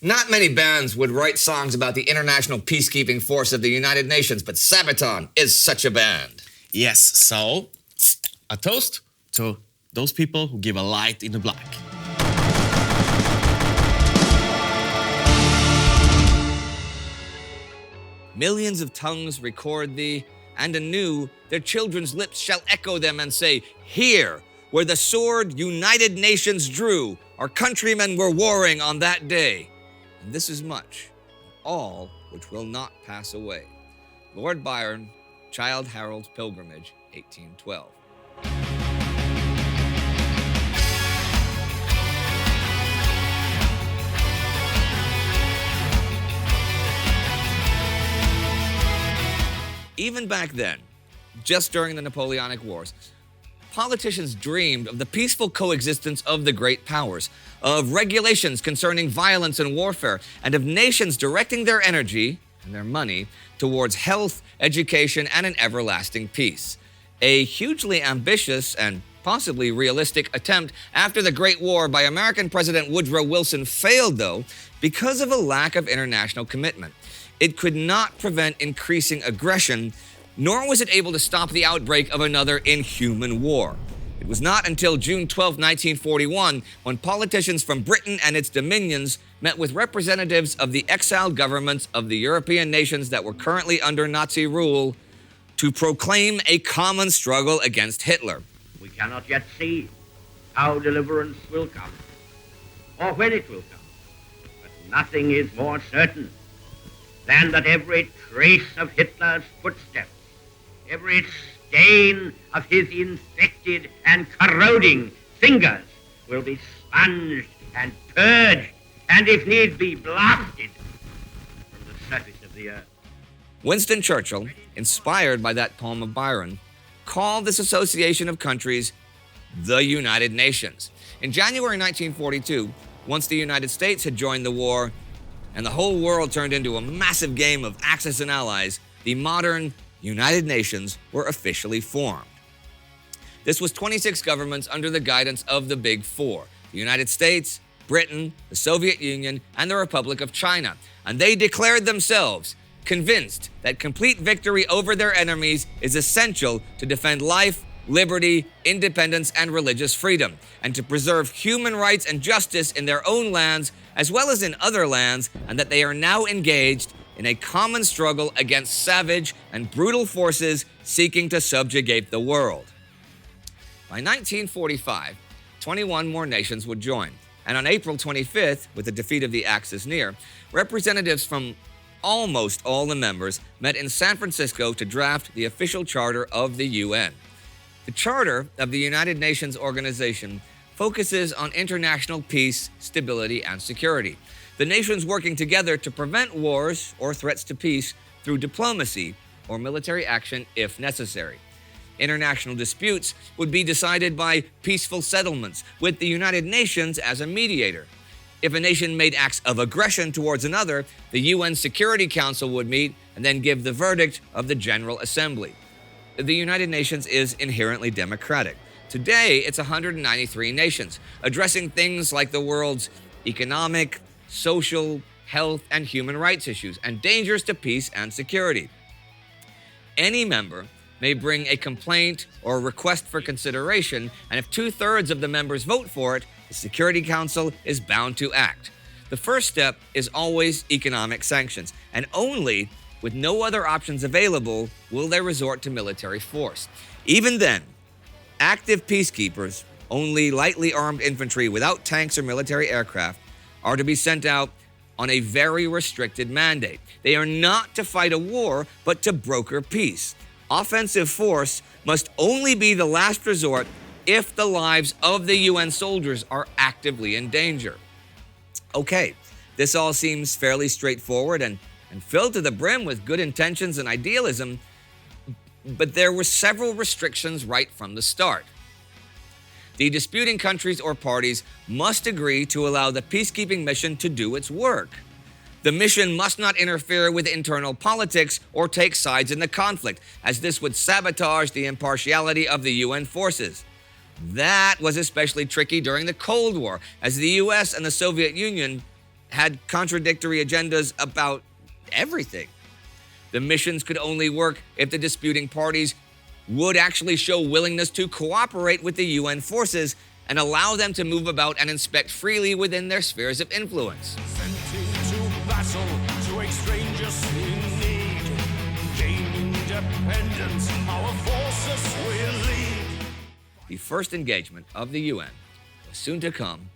Not many bands would write songs about the international peacekeeping force of the United Nations, but Sabaton is such a band. Yes, so a toast to those people who give a light in the black. Millions of tongues record thee, and anew their children's lips shall echo them and say, "Here, where the sword United Nations drew, our countrymen were warring on that day. And this is much, all which will not pass away." Lord Byron, Childe Harold's Pilgrimage, 1812. Even back then, just during the Napoleonic Wars, politicians dreamed of the peaceful coexistence of the great powers, of regulations concerning violence and warfare, and of nations directing their energy and their money towards health, education, and an everlasting peace. A hugely ambitious and possibly realistic attempt after the Great War by American President Woodrow Wilson failed, though, because of a lack of international commitment. It could not prevent increasing aggression, nor was it able to stop the outbreak of another inhuman war. It was not until June 12, 1941, when politicians from Britain and its dominions met with representatives of the exiled governments of the European nations that were currently under Nazi rule, to proclaim a common struggle against Hitler. We cannot yet see how deliverance will come, or when it will come, but nothing is more certain than that every trace of Hitler's footsteps, every stain of his infected and corroding fingers will be sponged and purged, and if need be, blasted from the surface of the earth. Winston Churchill, inspired by that poem of Byron, called this association of countries the United Nations. In January 1942, once the United States had joined the war and the whole world turned into a massive game of Axis and allies, the modern United Nations were officially formed. This was 26 governments under the guidance of the Big Four: the United States, Britain, the Soviet Union, and the Republic of China. And they declared themselves convinced that complete victory over their enemies is essential to defend life, liberty, independence, and religious freedom, and to preserve human rights and justice in their own lands as well as in other lands, and that they are now engaged in a common struggle against savage and brutal forces seeking to subjugate the world. By 1945, 21 more nations would join, and on April 25th, with the defeat of the Axis near, representatives from almost all the members met in San Francisco to draft the official charter of the UN. The Charter of the United Nations Organization focuses on international peace, stability, and security. The nations working together to prevent wars or threats to peace through diplomacy or military action if necessary. International disputes would be decided by peaceful settlements, with the United Nations as a mediator. If a nation made acts of aggression towards another, the UN Security Council would meet and then give the verdict of the General Assembly. The United Nations is inherently democratic. Today, it's 193 nations, addressing things like the world's economic, social, health, and human rights issues, and dangers to peace and security. Any member may bring a complaint or a request for consideration, and if 2/3 of the members vote for it, the Security Council is bound to act. The first step is always economic sanctions, and only with no other options available will they resort to military force. Even then, active peacekeepers, only lightly armed infantry without tanks or military aircraft, are to be sent out on a very restricted mandate. They are not to fight a war, but to broker peace. Offensive force must only be the last resort if the lives of the UN soldiers are actively in danger. Okay, this all seems fairly straightforward and filled to the brim with good intentions and idealism, but there were several restrictions right from the start. The disputing countries or parties must agree to allow the peacekeeping mission to do its work. The mission must not interfere with internal politics or take sides in the conflict, as this would sabotage the impartiality of the UN forces. That was especially tricky during the Cold War, as the US and the Soviet Union had contradictory agendas about everything. The missions could only work if the disputing parties would actually show willingness to cooperate with the UN forces and allow them to move about and inspect freely within their spheres of influence. Sent into battle to aid strangers in need. Gain independence, our forces will lead. The first engagement of the UN was soon to come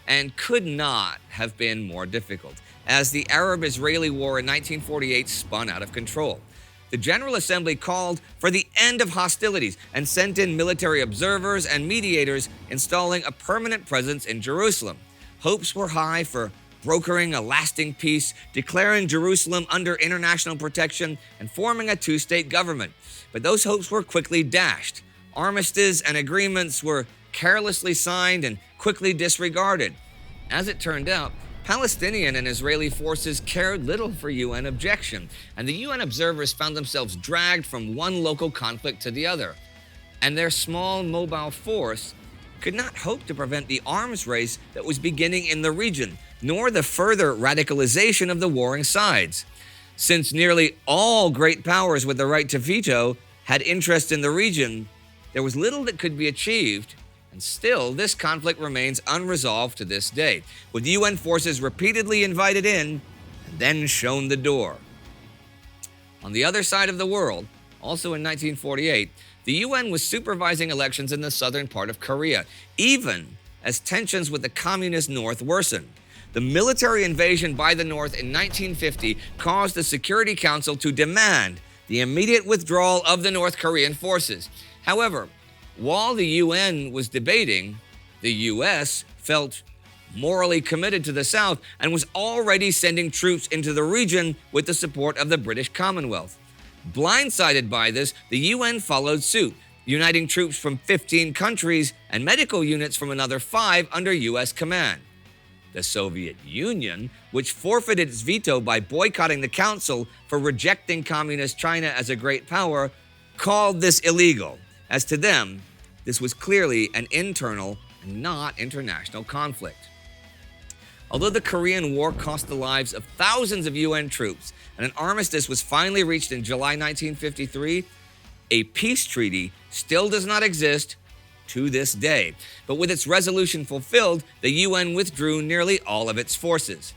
and could not have been more difficult, as the Arab-Israeli War in 1948 spun out of control. The General Assembly called for the end of hostilities and sent in military observers and mediators, installing a permanent presence in Jerusalem. Hopes were high for brokering a lasting peace, declaring Jerusalem under international protection, and forming a two-state government. But those hopes were quickly dashed. Armistices and agreements were carelessly signed and quickly disregarded. As it turned out, Palestinian and Israeli forces cared little for UN objection, and the UN observers found themselves dragged from one local conflict to the other. And their small, mobile force could not hope to prevent the arms race that was beginning in the region, nor the further radicalization of the warring sides. Since nearly all great powers with the right to veto had interest in the region, there was little that could be achieved. And still, this conflict remains unresolved to this day, with UN forces repeatedly invited in and then shown the door. On the other side of the world, also in 1948, the UN was supervising elections in the southern part of Korea, even as tensions with the communist North worsened. The military invasion by the North in 1950 caused the Security Council to demand the immediate withdrawal of the North Korean forces. However, while the UN was debating, the US felt morally committed to the South and was already sending troops into the region with the support of the British Commonwealth. Blindsided by this, the UN followed suit, uniting troops from 15 countries and medical units from another 5 under US command. The Soviet Union, which forfeited its veto by boycotting the Council for rejecting Communist China as a great power, called this illegal. As to them, this was clearly an internal and not international conflict. Although the Korean War cost the lives of thousands of UN troops and an armistice was finally reached in July 1953, a peace treaty still does not exist to this day. But with its resolution fulfilled, the UN withdrew nearly all of its forces.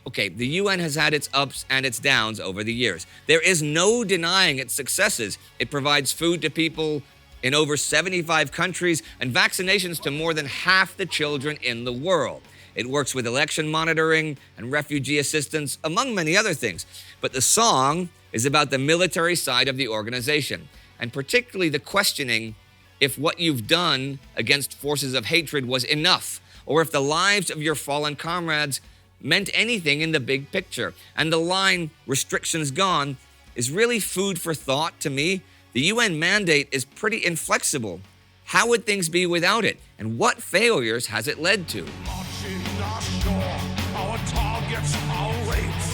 Okay, the UN has had its ups and its downs over the years. There is no denying its successes. It provides food to people in over 75 countries and vaccinations to more than half the children in the world. It works with election monitoring and refugee assistance, among many other things. But the song is about the military side of the organization, and particularly the questioning if what you've done against forces of hatred was enough, or if the lives of your fallen comrades meant anything in the big picture. And the line, "restrictions gone," is really food for thought to me. The UN mandate is pretty inflexible. How would things be without it? And what failures has it led to? Marching ashore, our targets, our rates.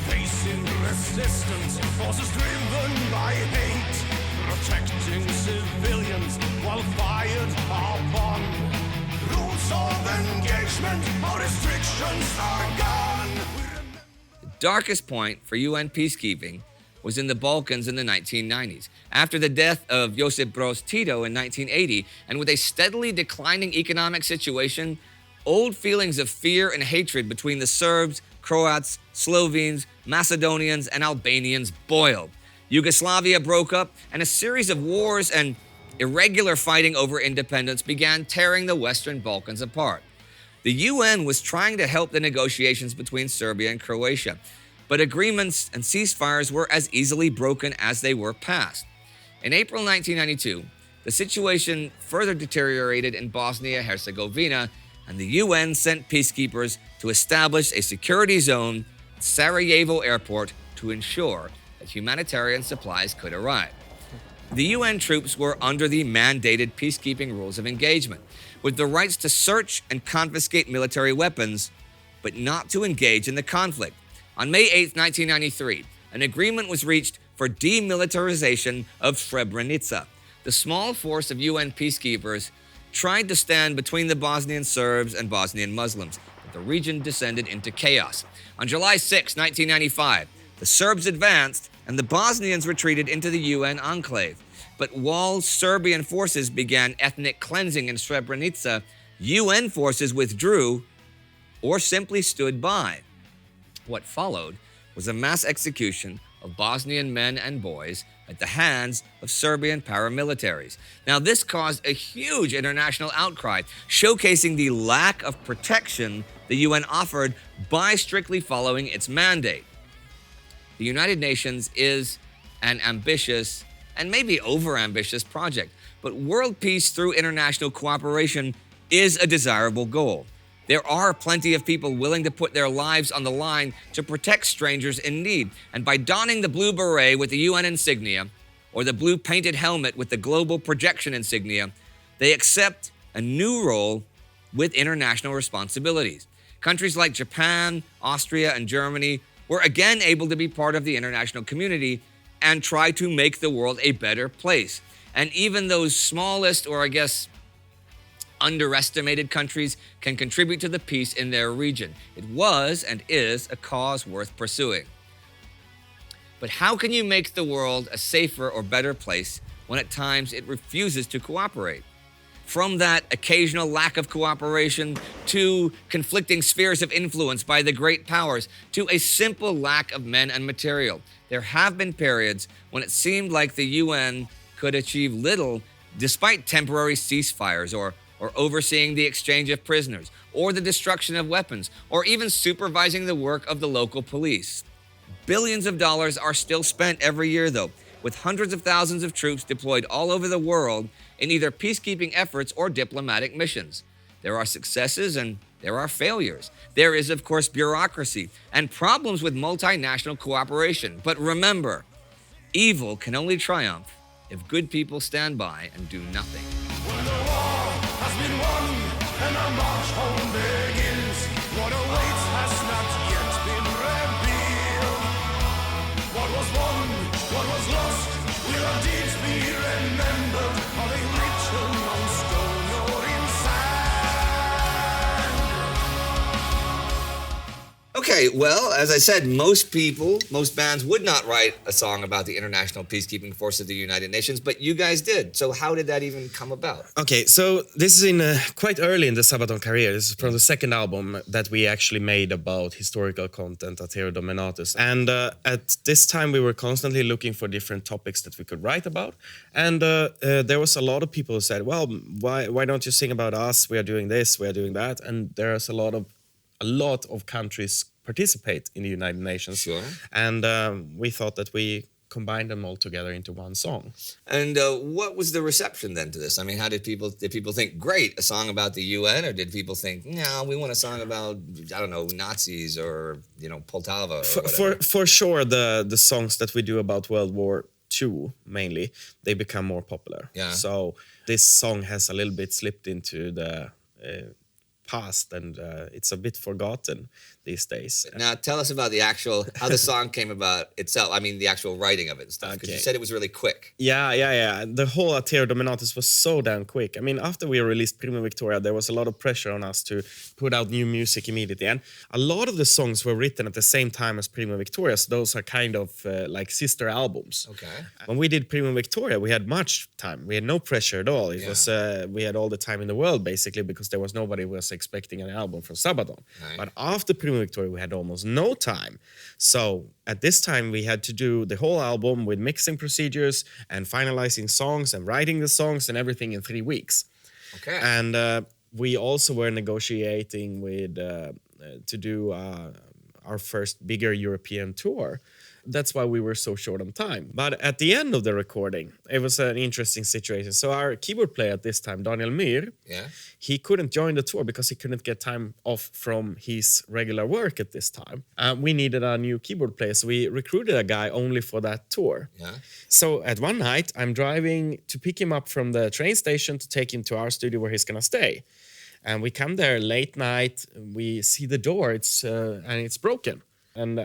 Facing resistance, forces driven by hate. Protecting civilians while fired upon. Rules of engagement, our restrictions are gone. The darkest point for UN peacekeeping was in the Balkans in the 1990s. After the death of Josip Broz Tito in 1980, and with a steadily declining economic situation, old feelings of fear and hatred between the Serbs, Croats, Slovenes, Macedonians, and Albanians boiled. Yugoslavia broke up, and a series of wars and irregular fighting over independence began tearing the Western Balkans apart. The UN was trying to help the negotiations between Serbia and Croatia, but agreements and ceasefires were as easily broken as they were passed. In April 1992, the situation further deteriorated in Bosnia-Herzegovina, and the UN sent peacekeepers to establish a security zone at Sarajevo Airport to ensure that humanitarian supplies could arrive. The UN troops were under the mandated peacekeeping rules of engagement, with the rights to search and confiscate military weapons, but not to engage in the conflict. On May 8, 1993, an agreement was reached for demilitarization of Srebrenica. The small force of UN peacekeepers tried to stand between the Bosnian Serbs and Bosnian Muslims. the region descended into chaos. On July 6, 1995, the Serbs advanced and the Bosnians retreated into the UN enclave. But while Serbian forces began ethnic cleansing in Srebrenica, UN forces withdrew or simply stood by. What followed was a mass execution of Bosnian men and boys at the hands of Serbian paramilitaries. Now, this caused a huge international outcry, showcasing the lack of protection the UN offered by strictly following its mandate. The United Nations is an ambitious and maybe overambitious project, but world peace through international cooperation is a desirable goal. There are plenty of people willing to put their lives on the line to protect strangers in need, and by donning the blue beret with the UN insignia, or the blue painted helmet with the global projection insignia, they accept a new role with international responsibilities. Countries like Japan, Austria, and Germany were again able to be part of the international community and try to make the world a better place. And even those smallest, or I guess underestimated countries, can contribute to the peace in their region. It was and is a cause worth pursuing. But how can you make the world a safer or better place when at times it refuses to cooperate? From that occasional lack of cooperation to conflicting spheres of influence by the great powers to a simple lack of men and material, there have been periods when it seemed like the UN could achieve little despite temporary ceasefires or overseeing the exchange of prisoners, or the destruction of weapons, or even supervising the work of the local police. Billions of dollars are still spent every year, though, with hundreds of thousands of troops deployed all over the world in either peacekeeping efforts or diplomatic missions. There are successes and there are failures. There is, of course, bureaucracy and problems with multinational cooperation. But remember, evil can only triumph if good people stand by and do nothing. When the war has been won and the march home begins, what awaits has not yet been revealed. What was won, what was lost, will our deeds be remembered? Are they written on stone or in sand? Okay, well, as I said, most bands would not write a song about the International Peacekeeping Force of the United Nations, but you guys did. So how did that even come about? Okay, so this is in quite early in the Sabaton career. This is from the second album that we actually made about historical content, Atero Dominatus. And at this time, we were constantly looking for different topics that we could write about. And there was a lot of people who said, well, why don't you sing about us? We are doing this, we are doing that. And there's a lot of countries participate in the United Nations. Sure. And we thought that we combined them all together into one song. And what was the reception then to this? I mean, how did people think, great, a song about the UN, or did people think, no, we want a song about, I don't know, Nazis or, Poltava or whatever? For sure, the songs that we do about World War II, mainly, they become more popular. Yeah. So this song has a little bit slipped into the past, and it's a bit forgotten these days. Now, tell us about how the song came about itself. I mean, the actual writing of it and stuff, because you said it was really quick. Yeah. The whole Atero Dominatus was so damn quick. I mean, after we released Prima Victoria, there was a lot of pressure on us to put out new music immediately. And a lot of the songs were written at the same time as Prima Victoria, so those are kind of like sister albums. Okay. When we did Prima Victoria, we had much time. We had no pressure at all. It was we had all the time in the world, basically, because there was nobody who was expecting an album from Sabaton. Right. But after Prima Victoria, we had almost no time. So at this time, we had to do the whole album with mixing procedures and finalizing songs and writing the songs and everything in 3 weeks. Okay. And we also were negotiating with to do our first bigger European tour. That's why we were so short on time. But at the end of the recording, it was an interesting situation. So our keyboard player at this time, Daniel Mir, he couldn't join the tour because he couldn't get time off from his regular work at this time. We needed a new keyboard player, so we recruited a guy only for that tour. Yeah. So at one night, I'm driving to pick him up from the train station to take him to our studio where he's gonna stay. And we come there late night, we see the door, and it's broken. And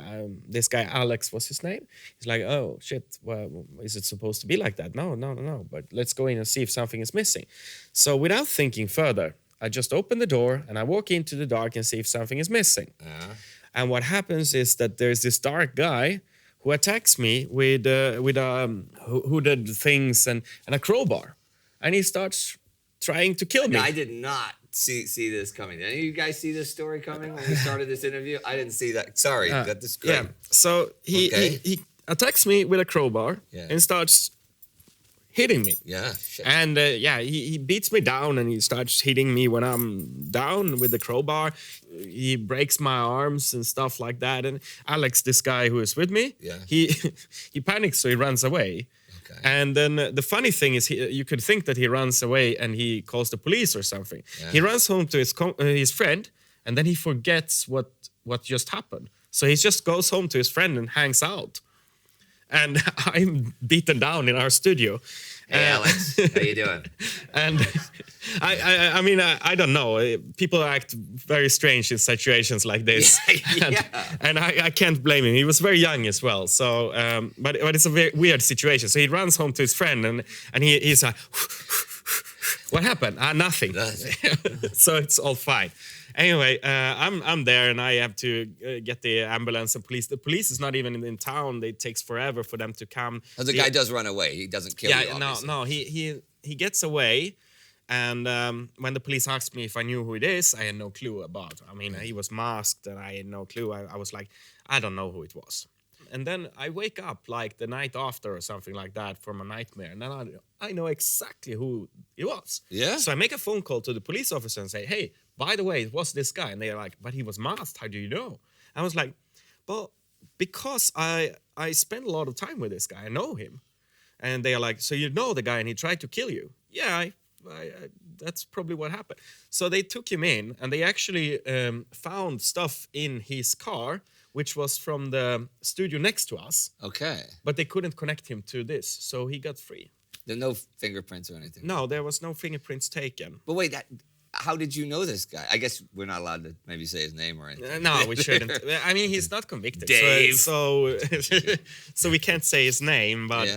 this guy, Alex, what's his name? He's like, oh, shit, well, is it supposed to be like that? No. But let's go in and see if something is missing. So without thinking further, I just open the door and I walk into the dark and see if something is missing. And what happens is that there's this dark guy who attacks me with hooded things and a crowbar, and he starts trying to kill me. I did not see this coming. Did any of you guys see this story coming when we started this interview? I didn't see that. Sorry, that is great. Yeah. So he attacks me with a crowbar and starts hitting me. Yeah. Shit. And he beats me down and he starts hitting me when I'm down with the crowbar. He breaks my arms and stuff like that. And Alex, this guy who is with me, he panics, so he runs away. Okay. And then the funny thing is, you could think that he runs away and he calls the police or something. Yeah. He runs home to his friend, and then he forgets what just happened. So he just goes home to his friend and hangs out. And I'm beaten down in our studio. Hey, Alex, how you doing? And I mean, I don't know. People act very strange in situations like this. And I can't blame him. He was very young as well. So, but it's a very weird situation. So he runs home to his friend and he's like, what happened? Nothing. So it's all fine. Anyway, I'm there and I have to get the ambulance and police. The police is not even in town. It takes forever for them to come. Oh, the guy does run away. He doesn't kill you, obviously. No. He gets away. And when the police asked me if I knew who it is, I had no clue about. I mean, he was masked and I had no clue. I was like, I don't know who it was. And then I wake up like the night after or something like that from a nightmare. And then I know exactly who it was. Yeah. So I make a phone call to the police officer and say, hey, by the way, it was this guy. And they're like, but he was masked. How do you know? I was like, well, because I spend a lot of time with this guy. I know him. And they are like, so you know the guy and he tried to kill you? Yeah, that's probably what happened. So they took him in and they actually found stuff in his car, which was from the studio next to us. Okay. But they couldn't connect him to this, so he got free. There are no fingerprints or anything? No, there was no fingerprints taken. But wait, how did you know this guy? I guess we're not allowed to maybe say his name or anything. No, we shouldn't. I mean, he's not convicted. Dave. So we can't say his name, but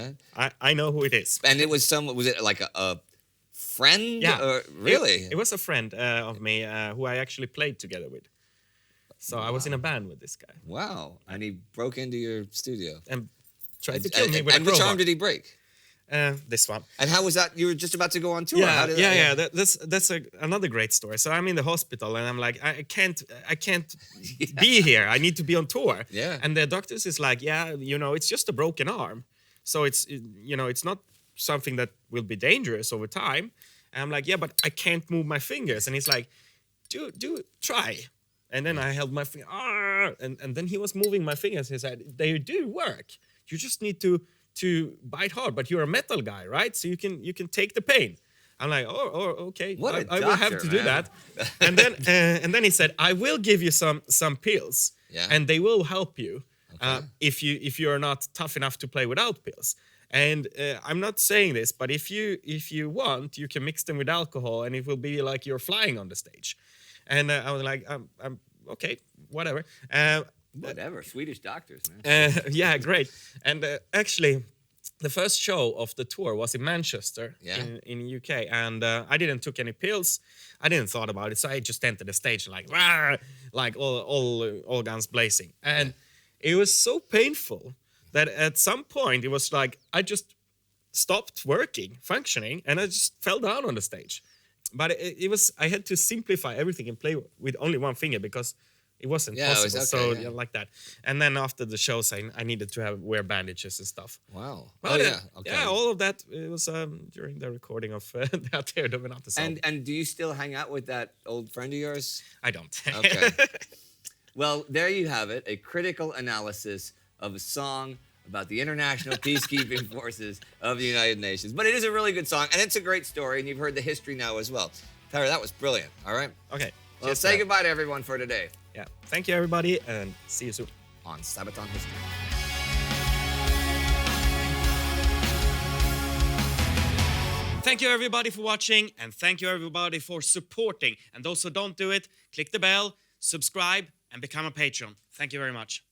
I know who it is. And it was was it like a friend? Yeah. Or, really? It was a friend of me who I actually played together with. So I was in a band with this guy. Wow. And he broke into your studio. And tried to kill me with a crowbar. And which arm did he break? This one. And how was that? You were just about to go on tour. Yeah. That's another great story. So I'm in the hospital and I'm like, I can't be here. I need to be on tour. Yeah. And the doctors is like, it's just a broken arm. So it's not something that will be dangerous over time. And I'm like, yeah, but I can't move my fingers. And he's like, try. And then I held my finger, and then he was moving my fingers. He said, they do work. You just need to bite hard, but you're a metal guy, right? So you can take the pain. I'm like, okay. I will have to do that. And then he said, I will give you some pills, and they will help you if you are not tough enough to play without pills. And I'm not saying this, but if you want, you can mix them with alcohol, and it will be like you're flying on the stage. And I was like, I'm okay, whatever. Whatever, Swedish doctors, man. Yeah, great. And actually, the first show of the tour was in Manchester, in UK. And I didn't took any pills. I didn't thought about it. So I just entered the stage like all guns blazing. And it was so painful that at some point it was like I just stopped functioning, and I just fell down on the stage. But it was, I had to simplify everything and play with only one finger because it wasn't possible. Okay, so like that. And then after the shows, I needed to wear bandages and stuff. Wow. But, all of that, it was during the recording of the Artero Dominato song. And do you still hang out with that old friend of yours? I don't. Okay. Well, there you have it, a critical analysis of a song about the international peacekeeping forces of the United Nations. But it is a really good song, and it's a great story, and you've heard the history now as well. Tyler, that was brilliant, all right? Okay. Well, say goodbye to everyone for today. Yeah. Thank you, everybody, and see you soon. On Sabaton History. Thank you, everybody, for watching, and thank you, everybody, for supporting. And those who don't do it, click the bell, subscribe, and become a patron. Thank you very much.